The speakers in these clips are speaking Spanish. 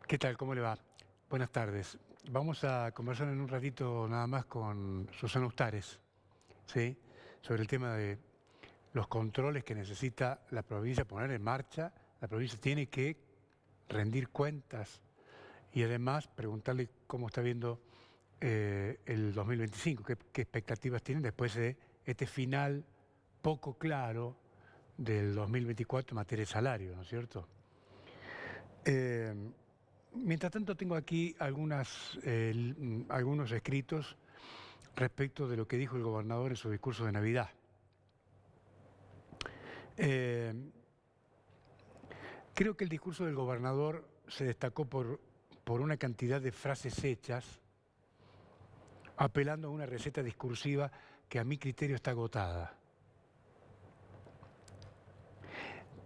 ¿Qué tal? ¿Cómo le va? Buenas tardes. Vamos a conversar en un ratito nada más con Susana Ustares, ¿sí? Sobre el tema de los controles que necesita la provincia poner en marcha. La provincia tiene que rendir cuentas y además preguntarle cómo está viendo el 2025, qué expectativas tienen después de este final poco claro del 2024 en materia de salario, ¿no es cierto? Eh, Mientras tanto, tengo aquí algunos escritos respecto de lo que dijo el gobernador en su discurso de Navidad. Eh, Creo que el discurso del gobernador se destacó por una cantidad de frases hechas, apelando a una receta discursiva que a mi criterio está agotada.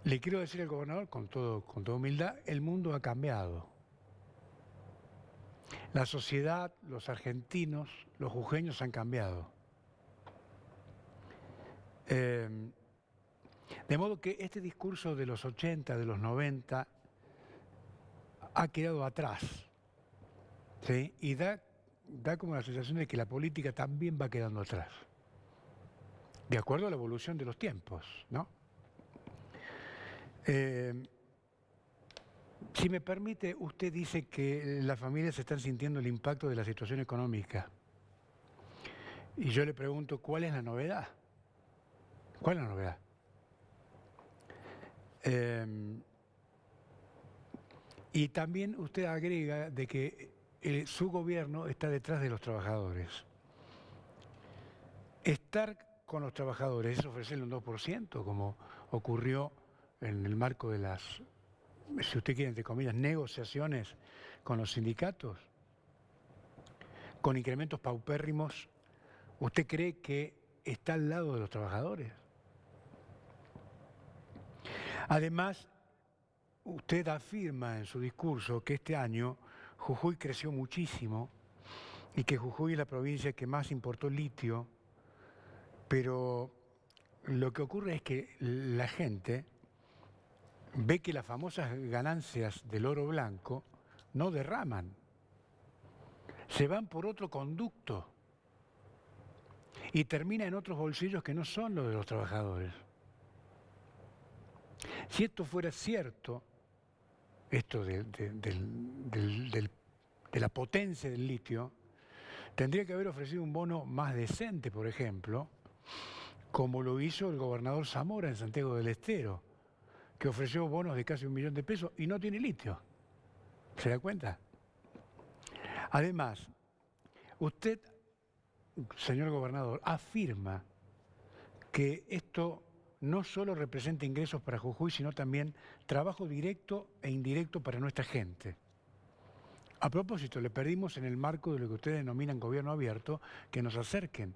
Le quiero decir al gobernador, con toda humildad, el mundo ha cambiado. La sociedad, los argentinos, los jujeños han cambiado. Eh, De modo que este discurso de los 80, de los 90, ha quedado atrás, ¿sí? Y da como la sensación de que la política también va quedando atrás, de acuerdo a la evolución de los tiempos, ¿no? Eh, si me permite, usted dice que las familias están sintiendo el impacto de la situación económica. Y yo le pregunto, ¿cuál es la novedad? ¿Cuál es la novedad? Eh, y también usted agrega de que su gobierno está detrás de los trabajadores. Estar con los trabajadores es ofrecerle un 2%, como ocurrió en el marco de las, si usted quiere, entre comillas, negociaciones con los sindicatos, con incrementos paupérrimos. ¿Usted cree que está al lado de los trabajadores? Además, usted afirma en su discurso que este año Jujuy creció muchísimo y que Jujuy es la provincia que más importó litio, pero lo que ocurre es que la gente ve que las famosas ganancias del oro blanco no derraman, se van por otro conducto y termina en otros bolsillos que no son los de los trabajadores. Si esto fuera cierto, esto de la potencia del litio, tendría que haber ofrecido un bono más decente, por ejemplo, como lo hizo el gobernador Zamora en Santiago del Estero, que ofreció bonos de casi 1 millón de pesos y no tiene litio. ¿Se da cuenta? Además, usted, señor gobernador, afirma que esto no solo representa ingresos para Jujuy, sino también trabajo directo e indirecto para nuestra gente. A propósito, le pedimos en el marco de lo que ustedes denominan gobierno abierto, que nos acerquen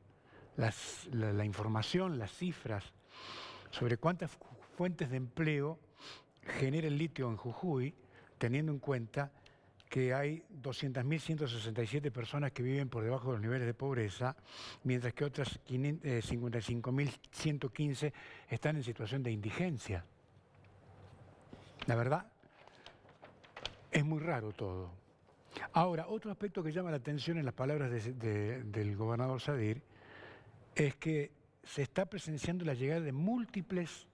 la información, las cifras sobre cuántas fuentes de empleo genera el litio en Jujuy, teniendo en cuenta que hay 200.167 personas que viven por debajo de los niveles de pobreza, mientras que otras 55.115 están en situación de indigencia. La verdad, es muy raro todo. Ahora, otro aspecto que llama la atención en las palabras del gobernador Sadir es que se está presenciando la llegada de múltiples,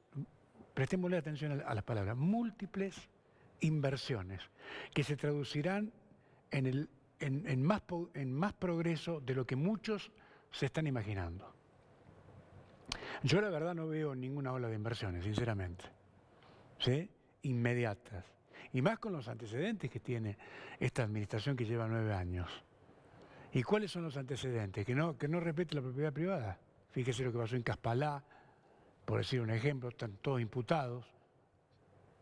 prestémosle atención a las palabras, múltiples inversiones que se traducirán en más progreso de lo que muchos se están imaginando. Yo la verdad no veo ninguna ola de inversiones, sinceramente, ¿sí? Inmediatas. Y más con los antecedentes que tiene esta administración que lleva 9 años. ¿Y cuáles son los antecedentes? Que no respete la propiedad privada. Fíjese lo que pasó en Caspalá, por decir un ejemplo, están todos imputados.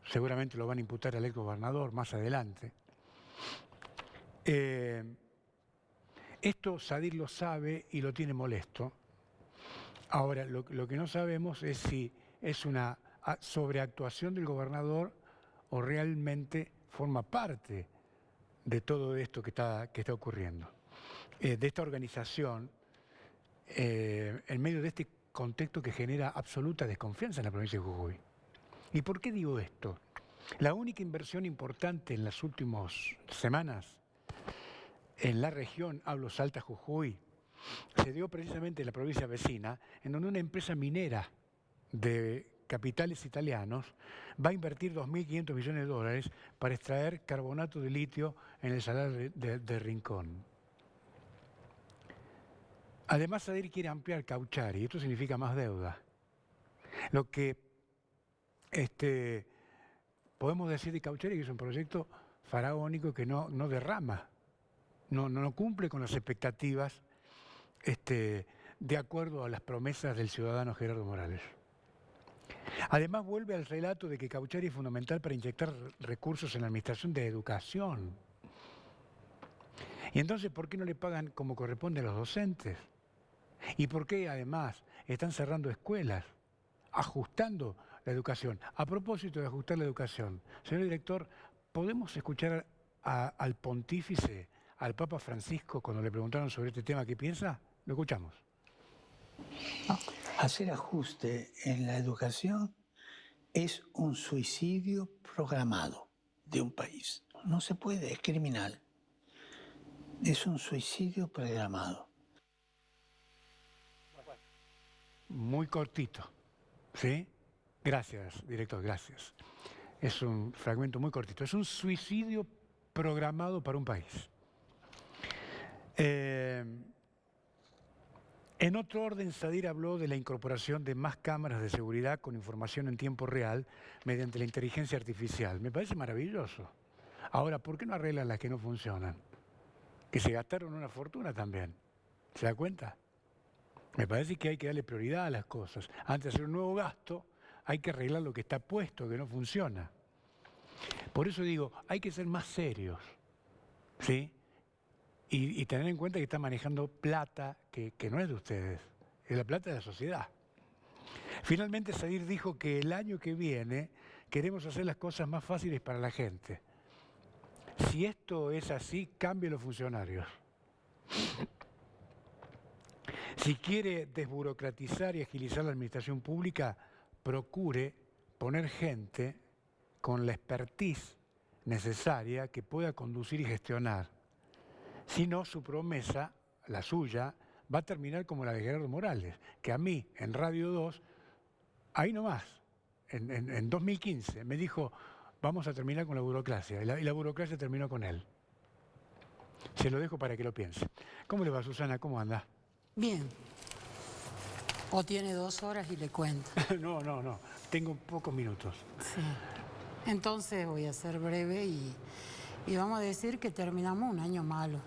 Seguramente lo van a imputar al exgobernador más adelante. Esto Sadir lo sabe y lo tiene molesto. Ahora, lo que no sabemos es si es una sobreactuación del gobernador o realmente forma parte de todo esto que está ocurriendo. De esta organización, en medio de este contexto que genera absoluta desconfianza en la provincia de Jujuy. ¿Y por qué digo esto? La única inversión importante en las últimas semanas en la región, hablo Salta, Jujuy, se dio precisamente en la provincia vecina, en donde una empresa minera de capitales italianos va a invertir 2.500 millones de dólares para extraer carbonato de litio en el salar de Rincón. Además, Sadir quiere ampliar Cauchari, y esto significa más deuda. Lo que podemos decir de Cauchari que es un proyecto faraónico que no derrama, no cumple con las expectativas de acuerdo a las promesas del ciudadano Gerardo Morales. Además, vuelve al relato de que Cauchari es fundamental para inyectar recursos en la administración de educación. Y entonces, ¿por qué no le pagan como corresponde a los docentes? ¿Y por qué, además, están cerrando escuelas, ajustando la educación? A propósito de ajustar la educación, señor director, ¿podemos escuchar al pontífice, al Papa Francisco, cuando le preguntaron sobre este tema, qué piensa? Lo escuchamos. Hacer ajuste en la educación es un suicidio programado de un país. No se puede, es criminal. Es un suicidio programado. Muy cortito, ¿sí? Gracias, director, gracias. Es un fragmento muy cortito. Es un suicidio programado para un país. En otro orden, Sadir habló de la incorporación de más cámaras de seguridad con información en tiempo real mediante la inteligencia artificial. Me parece maravilloso. Ahora, ¿por qué no arreglan las que no funcionan? Que se gastaron una fortuna también. ¿Se da cuenta? Me parece que hay que darle prioridad a las cosas. Antes de hacer un nuevo gasto, hay que arreglar lo que está puesto, que no funciona. Por eso digo, hay que ser más serios, ¿sí? Y tener en cuenta que están manejando plata que no es de ustedes, es la plata de la sociedad. Finalmente, Sadir dijo que el año que viene queremos hacer las cosas más fáciles para la gente. Si esto es así, cambie los funcionarios. Si quiere desburocratizar y agilizar la administración pública, procure poner gente con la expertise necesaria que pueda conducir y gestionar. Si no, su promesa, la suya, va a terminar como la de Gerardo Morales, que a mí, en Radio 2, ahí nomás, en 2015, me dijo, vamos a terminar con la burocracia, y la burocracia terminó con él. Se lo dejo para que lo piense. ¿Cómo le va, Susana? ¿Cómo anda? Bien. O tiene 2 horas y le cuento. No, tengo pocos minutos. Sí. Entonces voy a ser breve y vamos a decir que terminamos un año malo.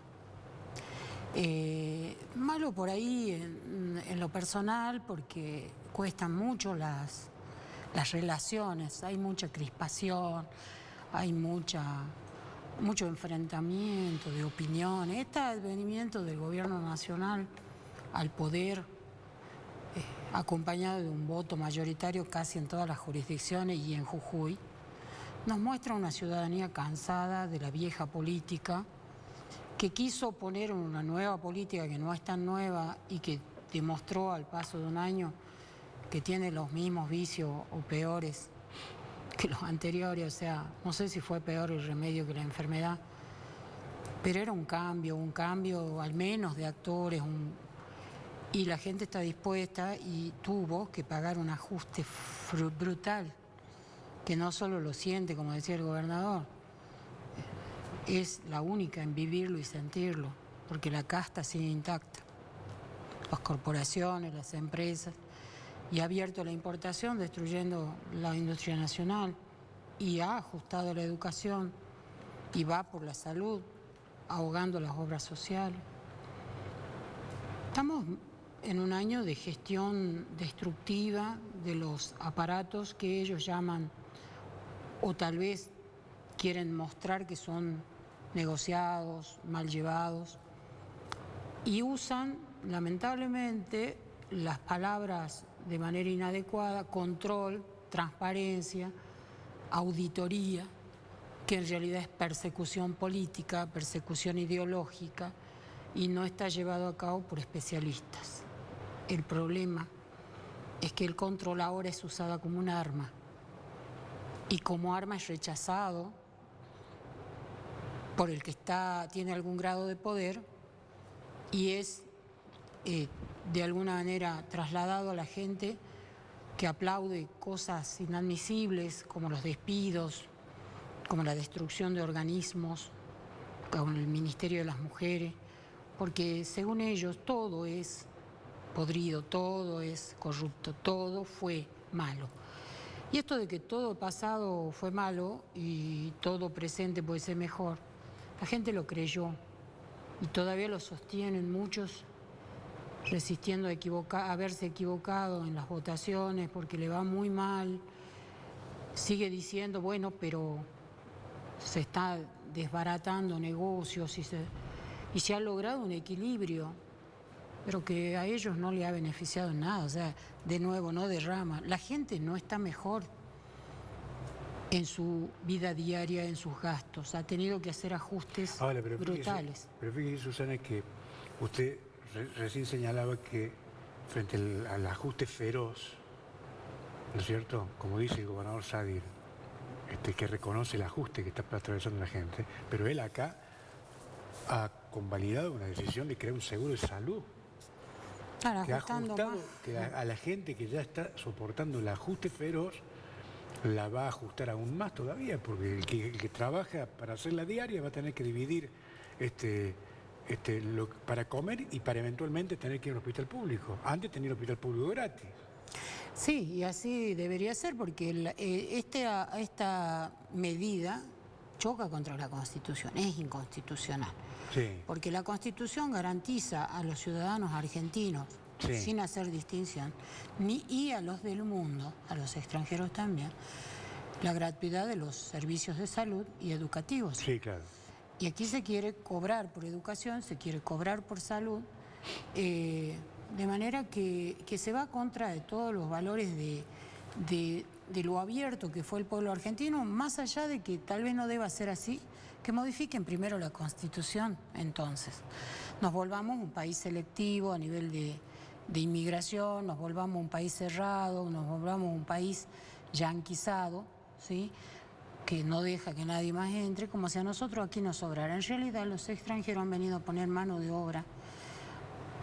Malo por ahí en lo personal porque cuestan mucho las relaciones, hay mucha crispación, hay mucho enfrentamiento de opiniones. Este advenimiento del gobierno nacional al poder, acompañado de un voto mayoritario casi en todas las jurisdicciones y en Jujuy, nos muestra una ciudadanía cansada de la vieja política, que quiso poner una nueva política que no es tan nueva y que demostró al paso de un año que tiene los mismos vicios o peores que los anteriores. O sea, no sé si fue peor el remedio que la enfermedad, pero era un cambio al menos de actores, y la gente está dispuesta y tuvo que pagar un ajuste brutal, que no solo lo siente, como decía el gobernador, es la única en vivirlo y sentirlo, porque la casta sigue intacta. Las corporaciones, las empresas, y ha abierto la importación, destruyendo la industria nacional, y ha ajustado la educación, y va por la salud, ahogando las obras sociales. Estamos en un año de gestión destructiva de los aparatos que ellos llaman, o tal vez quieren mostrar que son negociados, mal llevados, y usan lamentablemente las palabras de manera inadecuada: control, transparencia, auditoría, que en realidad es persecución política, persecución ideológica, y no está llevado a cabo por especialistas. El problema es que el control ahora es usado como un arma y como arma es rechazado por el que tiene algún grado de poder y es de alguna manera trasladado a la gente que aplaude cosas inadmisibles como los despidos, como la destrucción de organismos, como el Ministerio de las Mujeres, porque según ellos todo es podrido, todo es corrupto, todo fue malo. Y esto de que todo pasado fue malo y todo presente puede ser mejor, la gente lo creyó y todavía lo sostienen muchos, resistiendo a haberse equivocado en las votaciones porque le va muy mal. Sigue diciendo, bueno, pero se está desbaratando negocios y se ha logrado un equilibrio, pero que a ellos no le ha beneficiado en nada. O sea, de nuevo, no derrama. La gente no está mejor en su vida diaria, en sus gastos. Ha tenido que hacer ajustes brutales. Pero fíjese, Susana, que usted recién señalaba que frente al ajuste feroz, ¿no es cierto?, como dice el gobernador Sadir, que reconoce el ajuste que está atravesando la gente, pero él acá ha convalidado una decisión de crear un seguro de salud. Claro, Que ha ajustado, que a la gente que ya está soportando el ajuste feroz, la va a ajustar aún más todavía, porque el que trabaja para hacer la diaria va a tener que dividir para comer y para eventualmente tener que ir al hospital público. Antes tenía el hospital público gratis. Sí, y así debería ser, porque esta medida choca contra la Constitución, es inconstitucional. Sí. Porque la Constitución garantiza a los ciudadanos argentinos, Sí, sin hacer distinción, y a los del mundo, a los extranjeros también, la gratuidad de los servicios de salud y educativos. sí, claro. Y aquí se quiere cobrar por educación, se quiere cobrar por salud, de manera que se va contra de todos los valores de lo abierto que fue el pueblo argentino, más allá de que tal vez no deba ser así, que modifiquen primero la Constitución, entonces. Nos volvamos un país selectivo a nivel de inmigración, nos volvamos un país cerrado, nos volvamos un país yanquizado, ¿sí?, que no deja que nadie más entre, como si a nosotros aquí nos sobrara. En realidad los extranjeros han venido a poner mano de obra,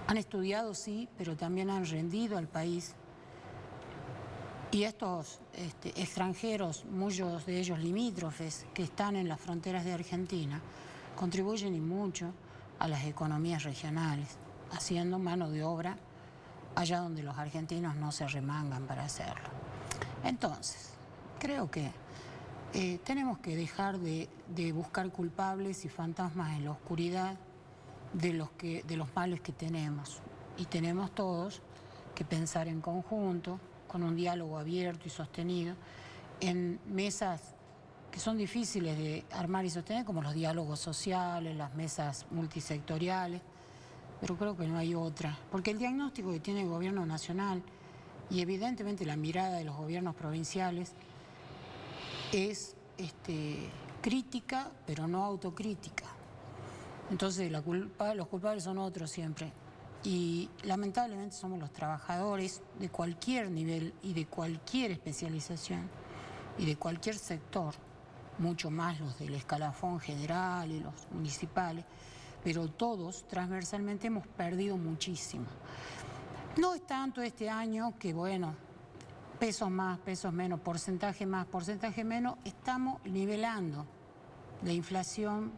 han estudiado, sí, pero también han rendido al país. Y estos extranjeros, muchos de ellos limítrofes, que están en las fronteras de Argentina, contribuyen y mucho a las economías regionales, haciendo mano de obra allá donde los argentinos no se remangan para hacerlo. Entonces, creo que tenemos que dejar de buscar culpables y fantasmas en la oscuridad de los males que tenemos. Y tenemos todos que pensar en conjunto, con un diálogo abierto y sostenido, en mesas que son difíciles de armar y sostener, como los diálogos sociales, las mesas multisectoriales, pero creo que no hay otra. Porque el diagnóstico que tiene el gobierno nacional y evidentemente la mirada de los gobiernos provinciales es crítica, pero no autocrítica. Entonces los culpables son otros siempre. Y lamentablemente somos los trabajadores de cualquier nivel y de cualquier especialización y de cualquier sector, mucho más los del escalafón general y los municipales, pero todos transversalmente hemos perdido muchísimo. No es tanto este año que, bueno, pesos más, pesos menos, porcentaje más, porcentaje menos, estamos nivelando la inflación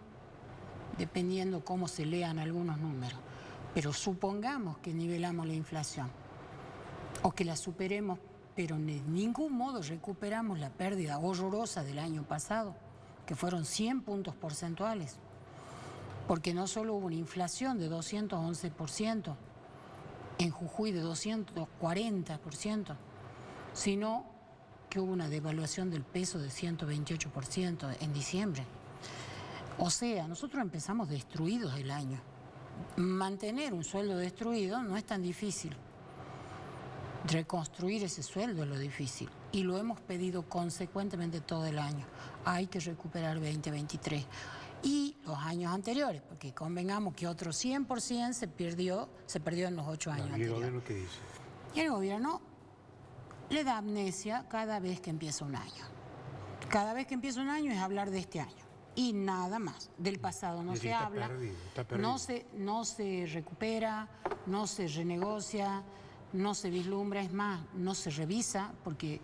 dependiendo cómo se lean algunos números. Pero supongamos que nivelamos la inflación o que la superemos, pero de ningún modo recuperamos la pérdida horrorosa del año pasado, que fueron 100 puntos porcentuales, porque no solo hubo una inflación de 211%, en Jujuy de 240%, sino que hubo una devaluación del peso de 128% en diciembre. O sea, nosotros empezamos destruidos el año. Mantener un sueldo destruido no es tan difícil. Reconstruir ese sueldo es lo difícil. Y lo hemos pedido consecuentemente todo el año. Hay que recuperar 2023. Y los años anteriores, porque convengamos que otro 100% se perdió en los 8 años anteriores. ¿Y el gobierno qué dice? Y el gobierno le da amnesia cada vez que empieza un año. Cada vez que empieza un año es hablar de este año y nada más. Del pasado no se habla, está perdido. no se recupera, no se renegocia, no se vislumbra, es más, no se revisa, porque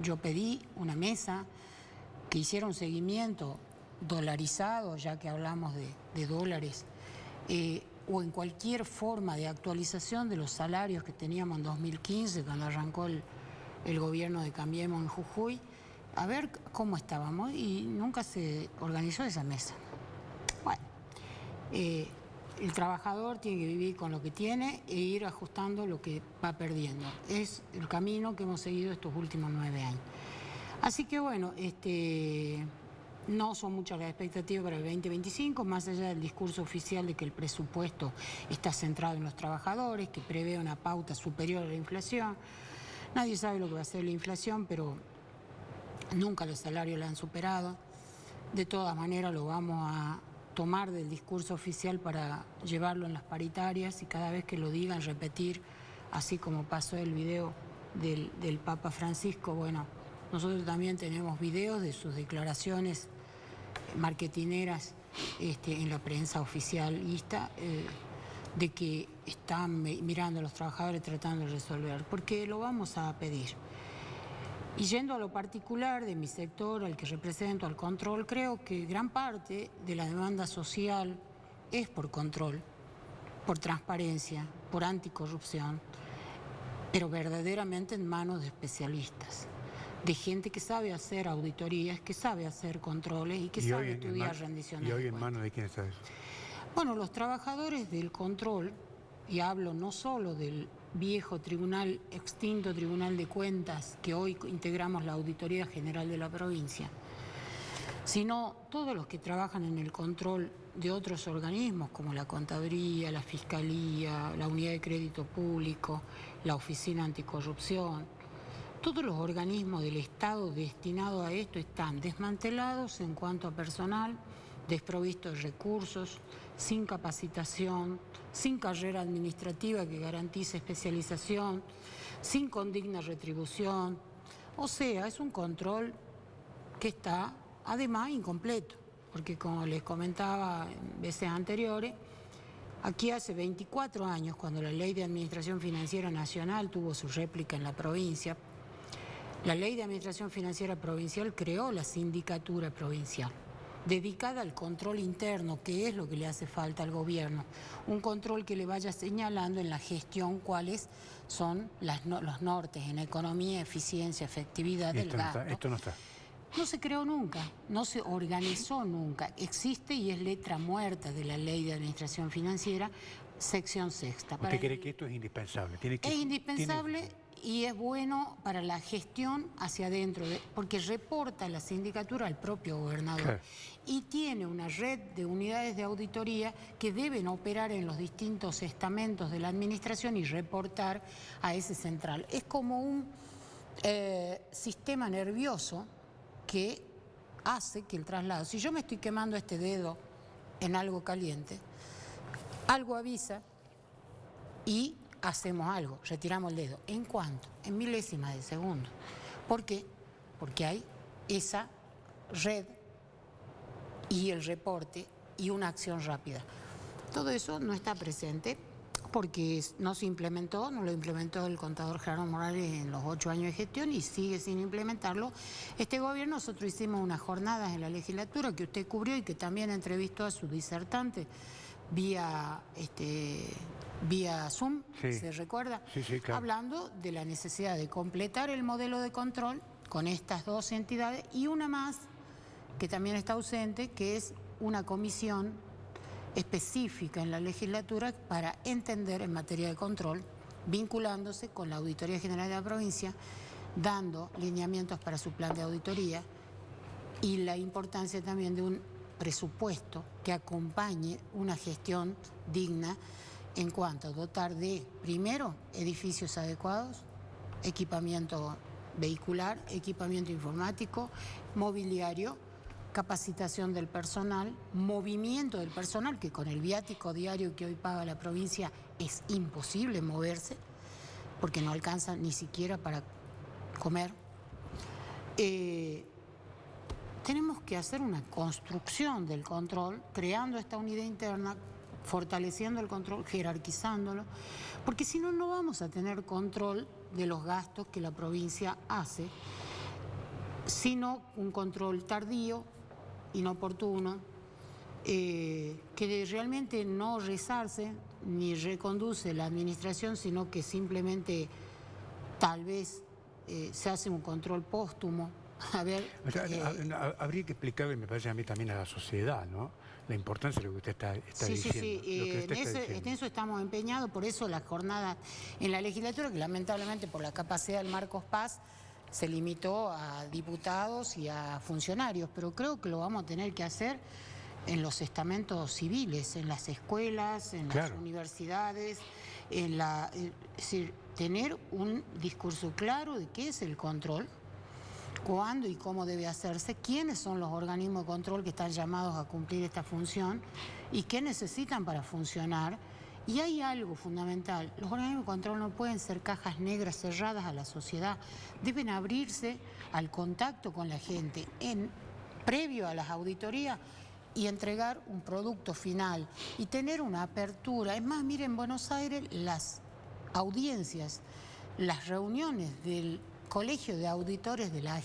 yo pedí una mesa que hiciera un seguimiento dolarizado, ya que hablamos de dólares, o en cualquier forma de actualización de los salarios que teníamos en 2015, cuando arrancó el gobierno de Cambiemos en Jujuy, a ver cómo estábamos, y nunca se organizó esa mesa. Bueno, el trabajador tiene que vivir con lo que tiene e ir ajustando lo que va perdiendo. Es el camino que hemos seguido estos últimos 9 años. Así que bueno, no son muchas las expectativas para el 2025, más allá del discurso oficial de que el presupuesto está centrado en los trabajadores, que prevé una pauta superior a la inflación. Nadie sabe lo que va a ser la inflación, pero nunca los salarios la han superado. De todas maneras lo vamos a tomar del discurso oficial para llevarlo en las paritarias y cada vez que lo digan repetir, así como pasó el video del Papa Francisco. Bueno, nosotros también tenemos videos de sus declaraciones marketineras en la prensa oficialista, de que están mirando a los trabajadores tratando de resolver, porque lo vamos a pedir. Y yendo a lo particular de mi sector, al que represento, al control, creo que gran parte de la demanda social es por control, por transparencia, por anticorrupción, pero verdaderamente en manos de especialistas, de gente que sabe hacer auditorías, que sabe hacer controles y que sabe estudiar rendición de cuentas. ¿Y hoy en manos de quién está eso? Bueno, los trabajadores del control, y hablo no solo del viejo tribunal, extinto Tribunal de Cuentas, que hoy integramos la Auditoría General de la provincia, sino todos los que trabajan en el control de otros organismos como la Contaduría, la Fiscalía, la Unidad de Crédito Público, la Oficina Anticorrupción. Todos los organismos del Estado destinados a esto están desmantelados en cuanto a personal, desprovistos de recursos, sin capacitación, sin carrera administrativa que garantice especialización, sin condigna retribución. O sea, es un control que está además incompleto, porque como les comentaba en veces anteriores, aquí hace 24 años, cuando la Ley de Administración Financiera Nacional tuvo su réplica en la provincia, la Ley de Administración Financiera Provincial creó la Sindicatura Provincial, dedicada al control interno, que es lo que le hace falta al gobierno. Un control que le vaya señalando en la gestión cuáles son los nortes en economía, eficiencia, efectividad del gasto. Esto no está. No se creó nunca, no se organizó nunca. Existe y es letra muerta de la Ley de Administración Financiera, sección sexta. ¿Usted cree que esto es indispensable? Es indispensable. Y es bueno para la gestión hacia adentro, porque reporta la sindicatura al propio gobernador. Claro. Y tiene una red de unidades de auditoría que deben operar en los distintos estamentos de la administración y reportar a ese central. Es como un sistema nervioso que hace que el traslado... Si yo me estoy quemando este dedo en algo caliente, algo avisa y hacemos algo, retiramos el dedo. ¿En cuánto? En milésimas de segundo. ¿Por qué? Porque hay esa red y el reporte y una acción rápida. Todo eso no está presente porque no se implementó, no lo implementó el contador Gerardo Morales en los 8 años de gestión y sigue sin implementarlo este gobierno. Nosotros hicimos unas jornadas en la legislatura que usted cubrió y que también entrevistó a su disertante vía Zoom, sí. ¿Se recuerda? Sí, claro. Hablando de la necesidad de completar el modelo de control con estas dos entidades y una más que también está ausente, que es una comisión específica en la legislatura para entender en materia de control, vinculándose con la Auditoría General de la provincia, dando lineamientos para su plan de auditoría y la importancia también de un presupuesto que acompañe una gestión digna en cuanto a dotar de, primero, edificios adecuados, equipamiento vehicular, equipamiento informático, mobiliario, capacitación del personal, movimiento del personal, que con el viático diario que hoy paga la provincia es imposible moverse, porque no alcanza ni siquiera para comer. tenemos que hacer una construcción del control, creando esta unidad interna, fortaleciendo el control, jerarquizándolo, porque si no, no vamos a tener control de los gastos que la provincia hace, sino un control tardío, inoportuno, que realmente no resarce ni reconduce la administración, sino que simplemente tal vez se hace un control póstumo. A ver, habría que explicarle, me parece a mí también a la sociedad, ¿no? La importancia de lo que usted está sí, diciendo. sí, sí. Lo que usted está diciendo. En eso estamos empeñados, por eso las jornadas en la legislatura, que lamentablemente por la capacidad del Marcos Paz se limitó a diputados y a funcionarios, pero creo que lo vamos a tener que hacer en los estamentos civiles, en las escuelas, en las universidades, es decir, tener un discurso claro de qué es el control, cuándo y cómo debe hacerse, quiénes son los organismos de control que están llamados a cumplir esta función y qué necesitan para funcionar. Y hay algo fundamental, los organismos de control no pueden ser cajas negras cerradas a la sociedad, deben abrirse al contacto con la gente previo a las auditorías y entregar un producto final y tener una apertura. Es más, miren, en Buenos Aires las audiencias, las reuniones del Colegio de Auditores de la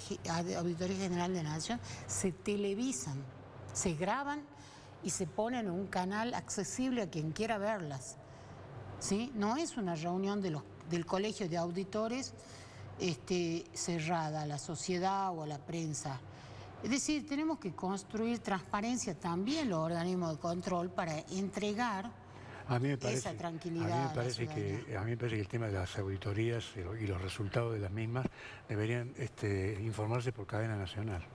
Auditoría General de la Nación se televisan, se graban y se ponen en un canal accesible a quien quiera verlas, ¿sí? No es una reunión del Colegio de Auditores cerrada a la sociedad o a la prensa. Es decir, tenemos que construir transparencia también los organismos de control para entregar esa tranquilidad. A mí me parece que el tema de las auditorías y los resultados de las mismas deberían informarse por cadena nacional.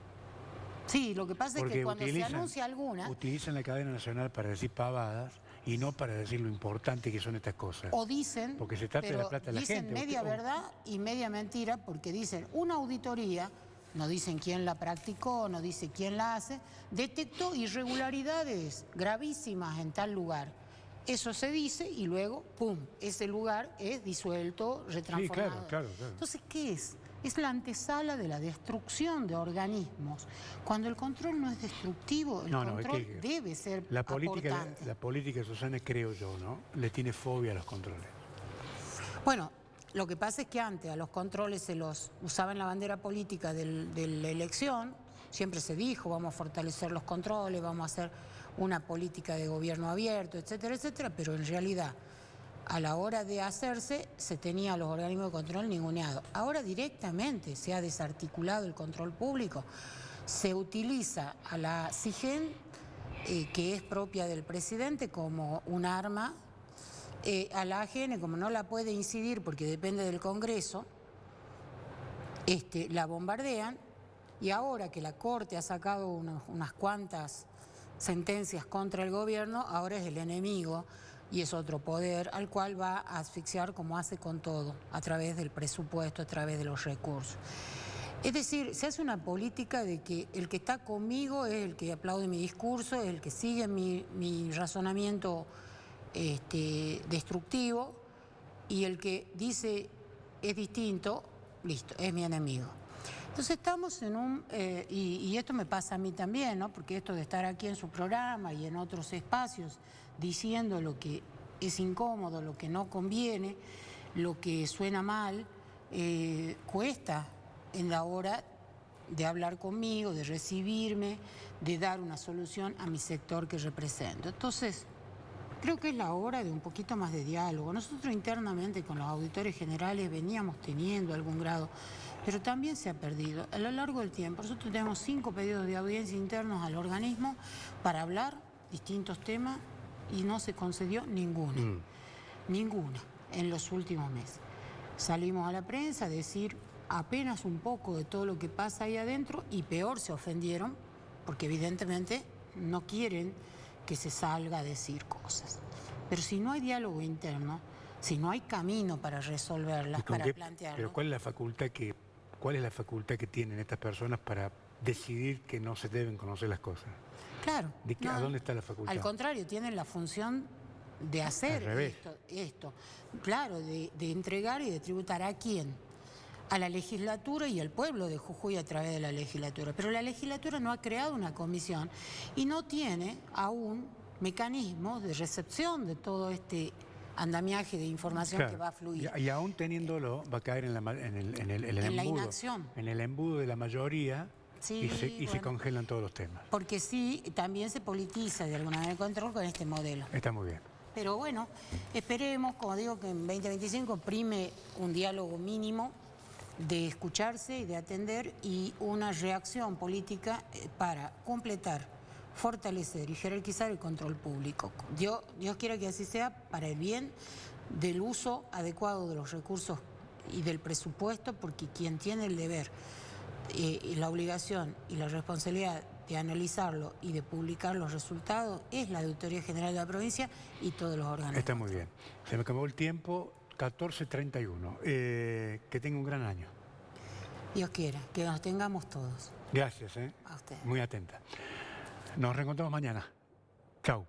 Sí, lo que pasa es que cuando se anuncia alguna... Utilizan la cadena nacional para decir pavadas y no para decir lo importante que son estas cosas. O dicen, porque se trata de la plata de la gente. Dicen media verdad y media mentira, porque dicen una auditoría, no dicen quién la practicó, no dice quién la hace, detectó irregularidades gravísimas en tal lugar. Eso se dice y luego, ¡pum!, ese lugar es disuelto, retransformado. Sí, claro. Entonces, ¿qué es? Es la antesala de la destrucción de organismos. Cuando el control no es destructivo, el control debe ser aportante. La política, Susana, creo yo, ¿no?, le tiene fobia a los controles. Bueno, lo que pasa es que antes a los controles se los usaba en la bandera política de la elección. Siempre se dijo, vamos a fortalecer los controles, vamos a hacer una política de gobierno abierto, etcétera, etcétera, pero en realidad a la hora de hacerse se tenía a los organismos de control ninguneados. Ahora directamente se ha desarticulado el control público, se utiliza a la SIGEN, que es propia del presidente, como un arma, a la AGN, como no la puede incidir porque depende del Congreso, la bombardean, y ahora que la Corte ha sacado unas cuantas sentencias contra el gobierno, ahora es el enemigo y es otro poder al cual va a asfixiar como hace con todo, a través del presupuesto, a través de los recursos. Es decir, se hace una política de que el que está conmigo es el que aplaude mi discurso, es el que sigue mi razonamiento destructivo, y el que dice es distinto, listo, es mi enemigo. Entonces estamos en y esto me pasa a mí también, ¿no?, porque esto de estar aquí en su programa y en otros espacios diciendo lo que es incómodo, lo que no conviene, lo que suena mal, cuesta en la hora de hablar conmigo, de recibirme, de dar una solución a mi sector que represento. Entonces, creo que es la hora de un poquito más de diálogo. Nosotros internamente con los auditores generales veníamos teniendo algún grado, pero también se ha perdido a lo largo del tiempo. Nosotros tenemos 5 pedidos de audiencia internos al organismo para hablar distintos temas y no se concedió ninguna, ninguna en los últimos meses. Salimos a la prensa a decir apenas un poco de todo lo que pasa ahí adentro, y peor, se ofendieron porque evidentemente no quieren que se salga a decir cosas. Pero si no hay diálogo interno, si no hay camino para resolverlas, para plantearlas... Pero ¿cuál es la facultad que tienen estas personas para decidir que no se deben conocer las cosas? Claro. ¿A dónde está la facultad? Al contrario, tienen la función de hacer esto. Claro, de entregar y de tributar. ¿A quién? a la legislatura y al pueblo de Jujuy a través de la legislatura. Pero la legislatura no ha creado una comisión y no tiene aún mecanismos de recepción de todo este andamiaje de información Claro. que va a fluir. Y aún teniéndolo, va a caer en el En la embudo, inacción. en el embudo de la mayoría Sí, y se bueno. congelan todos los temas. Porque sí, también se politiza de alguna manera el control con este modelo. Está muy bien. Pero bueno, esperemos, como digo, que en 2025 prime un diálogo mínimo de escucharse y de atender y una reacción política para completar, fortalecer y jerarquizar el control público. Dios quiera que así sea para el bien del uso adecuado de los recursos y del presupuesto, porque quien tiene el deber, la obligación y la responsabilidad de analizarlo y de publicar los resultados es la Auditoría General de la provincia y todos los órganos. Está muy bien. Se me acabó el tiempo, 14:31. Que tenga un gran año. Dios quiera, que nos tengamos todos. Gracias, A usted. Muy atenta. Nos reencontramos mañana. Chau.